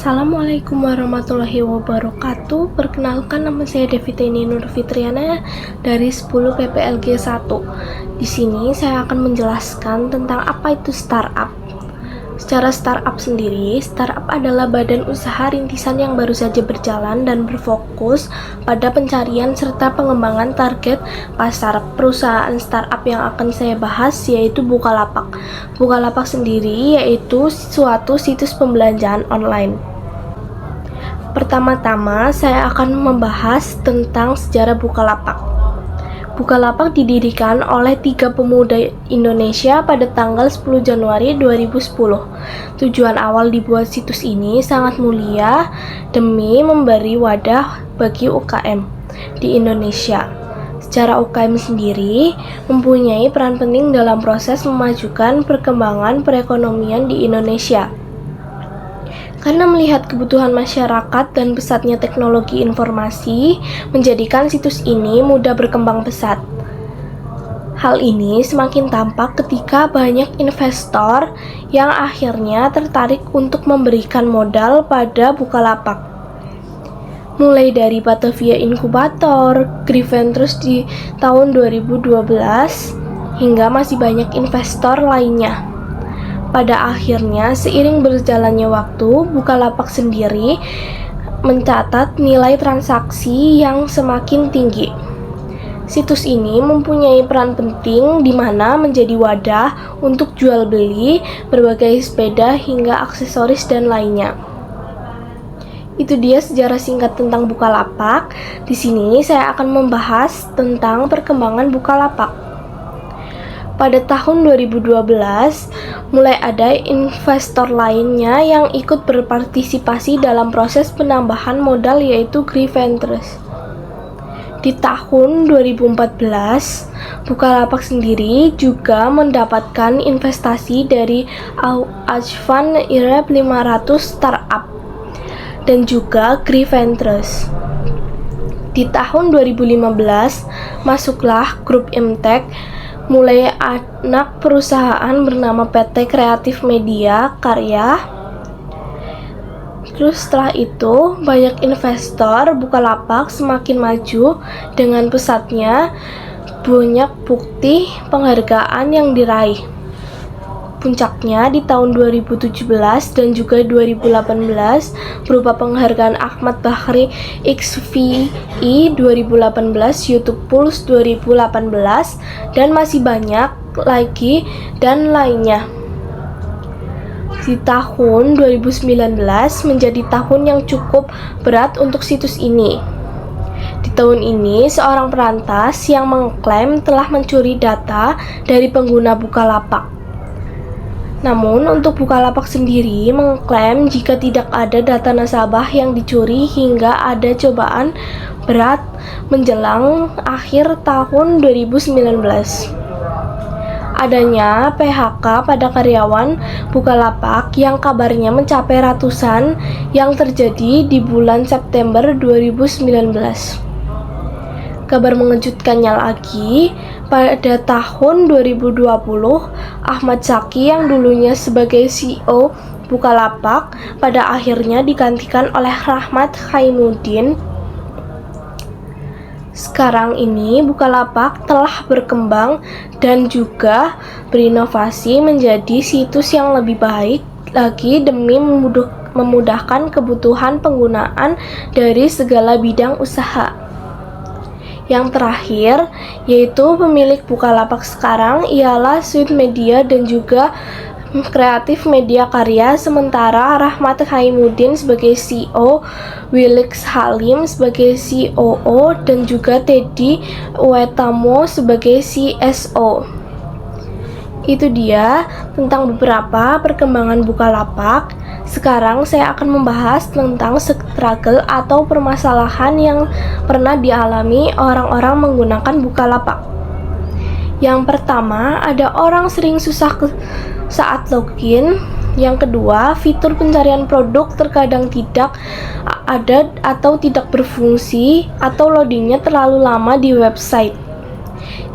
Assalamualaikum warahmatullahi wabarakatuh. Perkenalkan, nama saya Devitani Nur Fitriana dari 10 PPLG 1. Di sini saya akan menjelaskan tentang apa itu startup. Secara startup sendiri, startup adalah badan usaha rintisan yang baru saja berjalan dan berfokus pada pencarian serta pengembangan target pasar. Perusahaan startup yang akan saya bahas yaitu Bukalapak. Bukalapak sendiri yaitu suatu situs pembelanjaan online. Pertama-tama, saya akan membahas tentang sejarah Bukalapak. Bukalapak didirikan oleh 3 pemuda Indonesia pada tanggal 10 Januari 2010. Tujuan awal dibuat situs ini sangat mulia demi memberi wadah bagi UKM di Indonesia. Secara UKM sendiri mempunyai peran penting dalam proses memajukan perkembangan perekonomian di Indonesia. Karena melihat kebutuhan masyarakat dan pesatnya teknologi informasi menjadikan situs ini mudah berkembang pesat. Hal ini semakin tampak ketika banyak investor yang akhirnya tertarik untuk memberikan modal pada Bukalapak. Mulai dari Batavia Inkubator, Greenventures di tahun 2012, hingga masih banyak investor lainnya. Pada akhirnya, seiring berjalannya waktu, Bukalapak sendiri mencatat nilai transaksi yang semakin tinggi. Situs ini mempunyai peran penting di mana menjadi wadah untuk jual beli berbagai sepeda hingga aksesoris dan lainnya. Itu dia sejarah singkat tentang Bukalapak. Di sini saya akan membahas tentang perkembangan Bukalapak. Pada tahun 2012, mulai ada investor lainnya yang ikut berpartisipasi dalam proses penambahan modal yaitu Greenventures. Di tahun 2014, Bukalapak sendiri juga mendapatkan investasi dari Ajvan Irab 500 Startup dan juga Greenventures. Di tahun 2015, masuklah grup Imtek, mulai anak perusahaan bernama PT Kreatif Media Karya. Terus setelah itu banyak investor Bukalapak semakin maju dengan pesatnya banyak bukti penghargaan yang diraih. Puncaknya di tahun 2017 dan juga 2018 berupa penghargaan Ahmad Bahri XVI 2018, YouTube Pulse 2018, dan masih banyak lagi dan lainnya. Di tahun 2019 menjadi tahun yang cukup berat untuk situs ini. Di tahun ini, seorang perantas yang mengklaim telah mencuri data dari pengguna Bukalapak. Namun, untuk Bukalapak sendiri mengklaim jika tidak ada data nasabah yang dicuri hingga ada cobaan berat menjelang akhir tahun 2019. Adanya PHK pada karyawan Bukalapak yang kabarnya mencapai ratusan yang terjadi di bulan September 2019. Kabar mengejutkannya lagi, pada tahun 2020, Ahmad Zaki yang dulunya sebagai CEO Bukalapak pada akhirnya digantikan oleh Rahmat Khaimuddin. Sekarang ini Bukalapak telah berkembang dan juga berinovasi menjadi situs yang lebih baik lagi demi memudahkan kebutuhan penggunaan dari segala bidang usaha. Yang terakhir, yaitu pemilik Bukalapak sekarang ialah Sweet Media dan juga Kreatif Media Karya, sementara Rahmat Khaimuddin sebagai CEO, Wilix Halim sebagai COO, dan juga Teddy Uetamo sebagai CSO. Itu dia tentang beberapa perkembangan Bukalapak. Sekarang saya akan membahas tentang struggle atau permasalahan yang pernah dialami orang-orang menggunakan Bukalapak. Yang pertama, ada orang sering susah saat login. Yang kedua, fitur pencarian produk terkadang tidak ada atau tidak berfungsi atau loadingnya terlalu lama di website.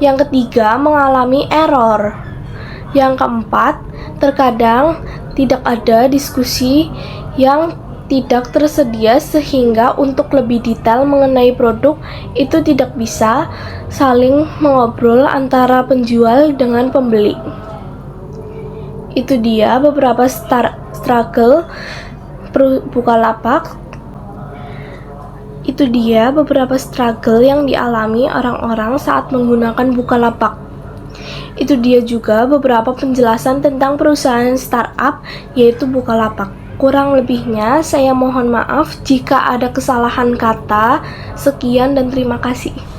Yang ketiga, mengalami error. Yang keempat, terkadang tidak ada diskusi yang tidak tersedia sehingga untuk lebih detail mengenai produk itu tidak bisa saling mengobrol antara penjual dengan pembeli. Itu dia beberapa struggle Bukalapak. Itu dia beberapa struggle yang dialami orang-orang saat menggunakan Bukalapak. Itu dia juga beberapa penjelasan tentang perusahaan startup yaitu Bukalapak. Kurang lebihnya saya mohon maaf jika ada kesalahan kata. Sekian dan terima kasih.